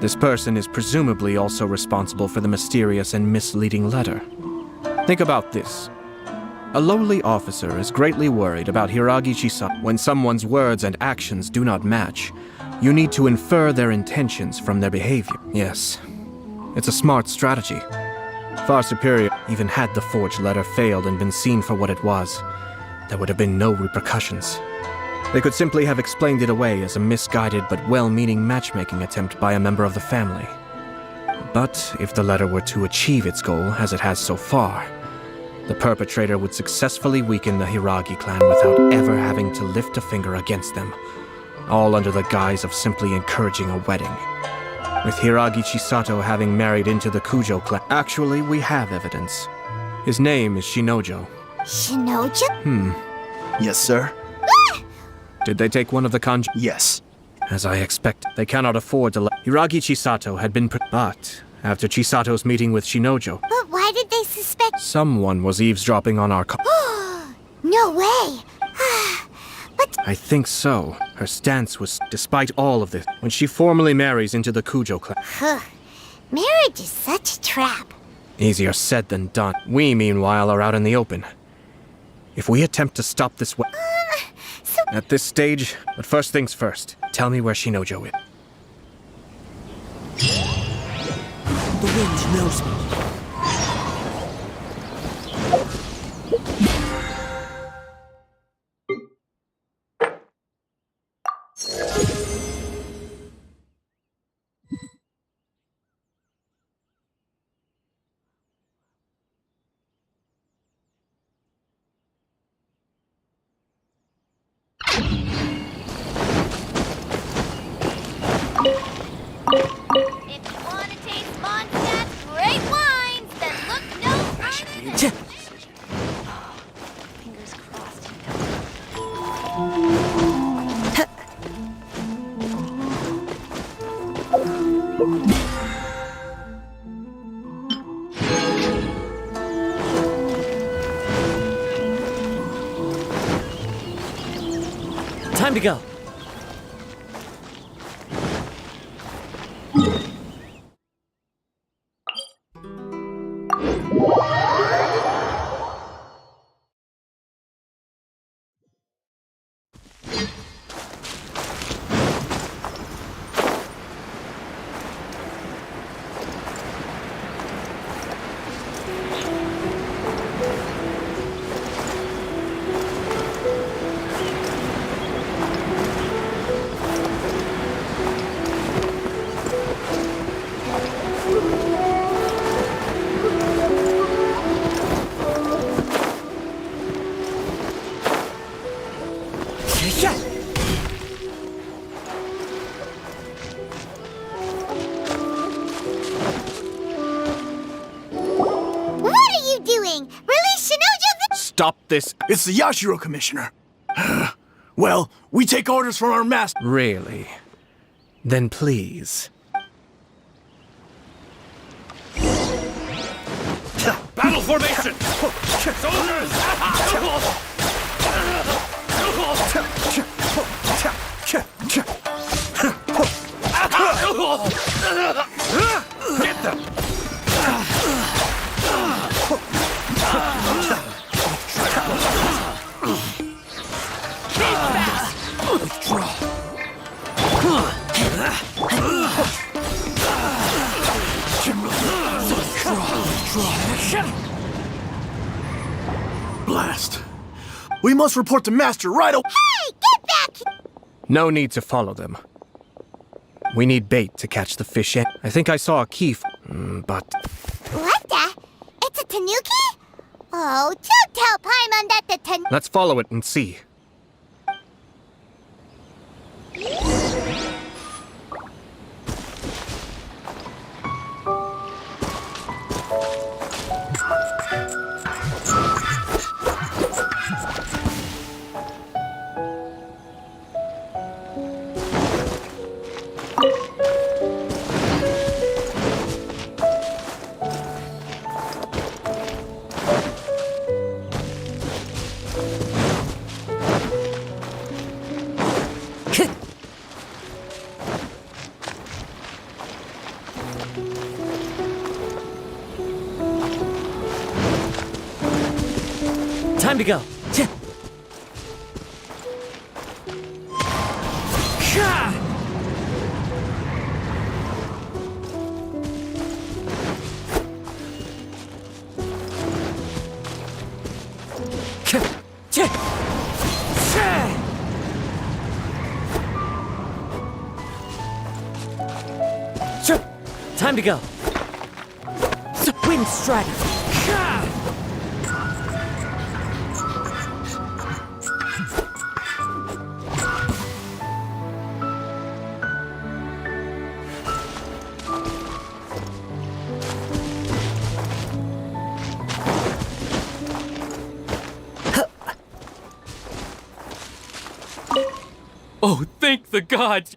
This person is presumably also responsible for the mysterious and misleading letter. Think about this. A lowly officer is greatly worried about Hiragi Chisato. When someone's words and actions do not match, you need to infer their intentions from their behavior. Yes, it's a smart strategy. Far superior. Even had the forged letter failed and been seen for what it was, there would have been no repercussions. They could simply have explained it away as a misguided but well-meaning matchmaking attempt by a member of the family. But if the letter were to achieve its goal, as it has so far, the perpetrator would successfully weaken the Hiragi clan without ever having to lift a finger against them, all under the guise of simply encouraging a wedding. With Hiragi Chisato having married into the Kujo clan. Actually, we have evidence. His name is Shinojo. Shinojo? Yes, sir. Did they take one of the kanji? Yes. As I expect, they cannot afford to let Hiragi Chisato had been but after Chisato's meeting with Shinojo, But why did they suspect? someone was eavesdropping on our No way. I think so. Her stance was, despite all of this, when she formally marries into the Kujo clan. Marriage is such a trap. Easier said than done. We, meanwhile, are out in the open. If we attempt to stop this at this stage, but first things first, tell me where Shinojo is. The wind knows me. If you want to taste Mondstadt's great wines, then look no further. Fingers crossed. Time to go. What are you doing? Release Shinojo Stop this. It's the Yashiro Commissioner. Well, we take orders from our master. Really? Then please. Battle formation! Soldiers! Get them! Blast. We must report to Master right away. Hey, get back! No need to follow them. We need bait to catch the fish. I think I saw a key, but What the? It's a tanuki? Oh, don't tell Paimon that the tanuki... let's follow it and see. Time to go. Time to go. Wind Strider. Oh, thank the gods!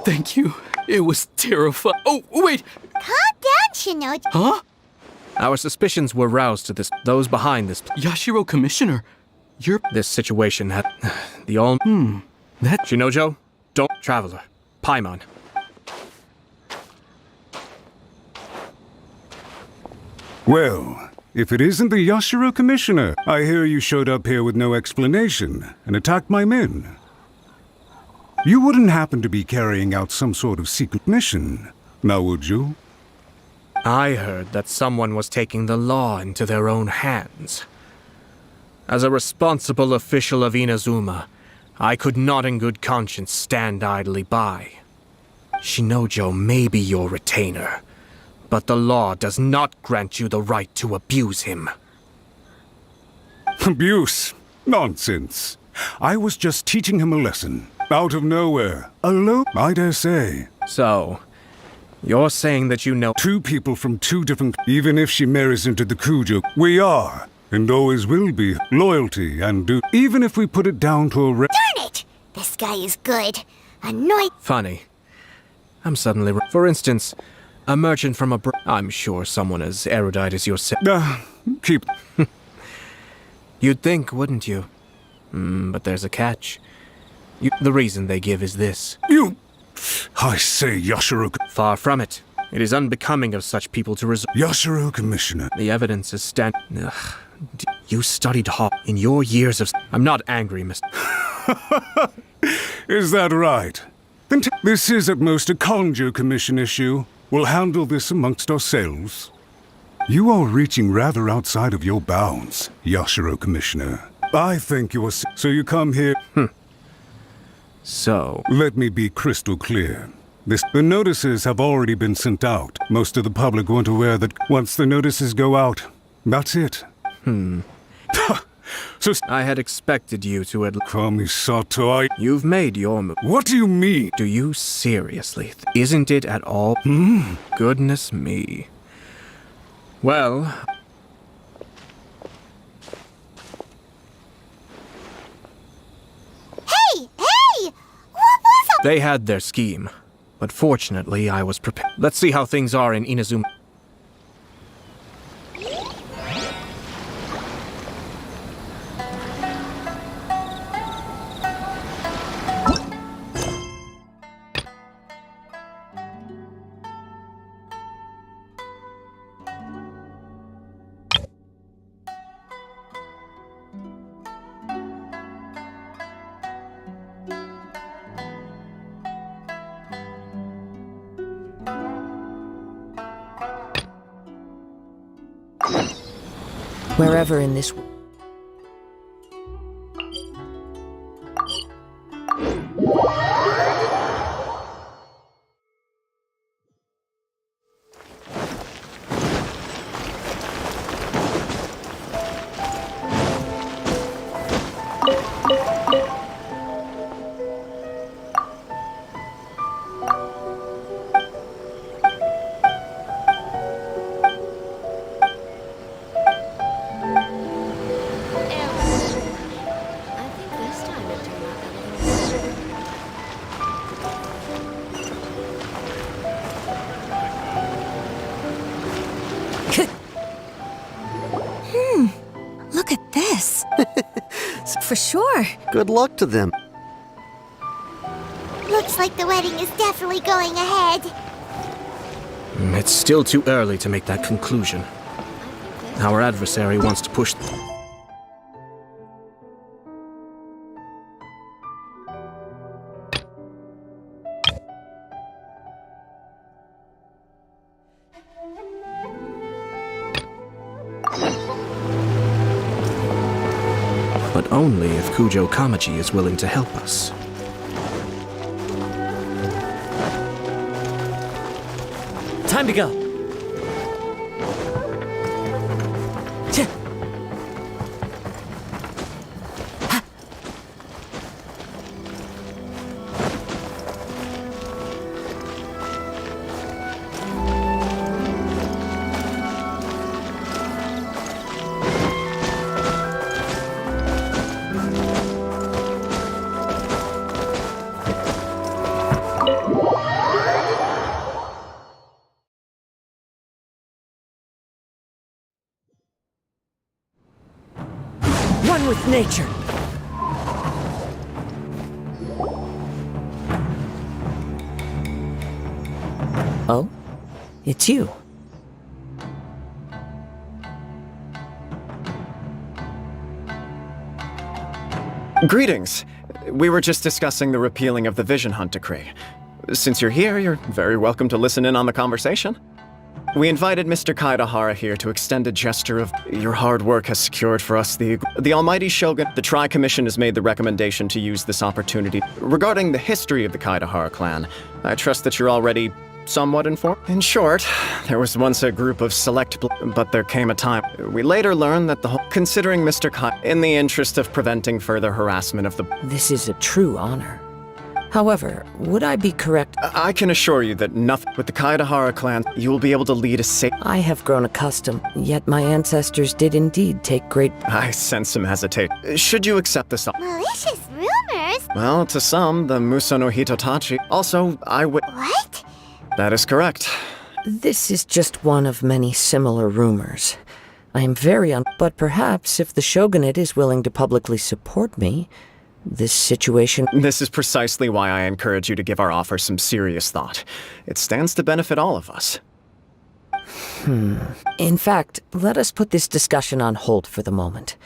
Thank you. It was terrifying. Oh, wait! Calm down, Shinoji. Huh? Our suspicions were roused to this. Those behind this. Yashiro Commissioner, you're... This situation had... The all... That... Shinojo, don't... Traveler. Paimon. Well, if it isn't the Yashiro Commissioner, I hear you showed up here with no explanation and attacked my men. You wouldn't happen to be carrying out some sort of secret mission, now would you? I heard that someone was taking the law into their own hands. As a responsible official of Inazuma, I could not in good conscience stand idly by. Shinojo may be your retainer, but the law does not grant you the right to abuse him. Abuse? Nonsense. I was just teaching him a lesson. Out of nowhere. Alone, I dare say. So, you're saying that you know... Two people from two different... Even if she marries into the Kujo, we are, and always will be, loyalty and do... Even if we put it down to a... Darn it! This guy is good. Annoyed... Funny. I'm suddenly... For instance, a merchant from abroad... I'm sure someone as erudite as yourself... Keep... You'd think, wouldn't you? But there's a catch. The reason they give is this. You... I say, Yashiro... Far from it. It is unbecoming of such people to resort... Yashiro Commissioner. The evidence is You studied hard in your years of... I'm not angry, Mr. Is that right? Then this is at most a Konjo Commission issue. We'll handle this amongst ourselves. You are reaching rather outside of your bounds, Yashiro Commissioner. I think you are... So you come here... So... Let me be crystal clear. The notices have already been sent out. Most of the public weren't aware that once the notices go out, that's it. So I had expected you to at... Kamisato, You've made your move. What do you mean? Do you seriously? Isn't it at all? Goodness me. Well... They had their scheme, but fortunately I was prepared. Let's see how things are in Inazuma. Wherever in this... for sure. Good luck to them. Looks like the wedding is definitely going ahead. It's still too early to make that conclusion. Our adversary wants to push... But only if Kujo Kamaji is willing to help us. Time to go. One with nature. Oh? It's you. Greetings. We were just discussing the repealing of the Vision Hunt decree. Since you're here, you're very welcome to listen in on the conversation. We invited Mr. Kaidahara here to extend a gesture of your hard work has secured for us the Almighty Shogun. The Tri-Commission has made the recommendation to use this opportunity. Regarding the history of the Kaidahara clan, I trust that you're already somewhat informed. In short, there was once a group of but there came a time. We later learned that considering Mr. Kai, in the interest of preventing further harassment of the... This is a true honor. However, would I be correct? I can assure you that nothing with the Kaidahara clan, you will be able to lead a safe... I have grown accustomed, yet my ancestors did indeed take great... I sense some hesitate. Should you accept this... Malicious rumors? Well, to some, the Muso no Hitotachi. Also, I would... What? That is correct. This is just one of many similar rumors. I am very but perhaps if the shogunate is willing to publicly support me, this situation... This is precisely why I encourage you to give our offer some serious thought. It stands to benefit all of us. In fact, let us put this discussion on hold for the moment.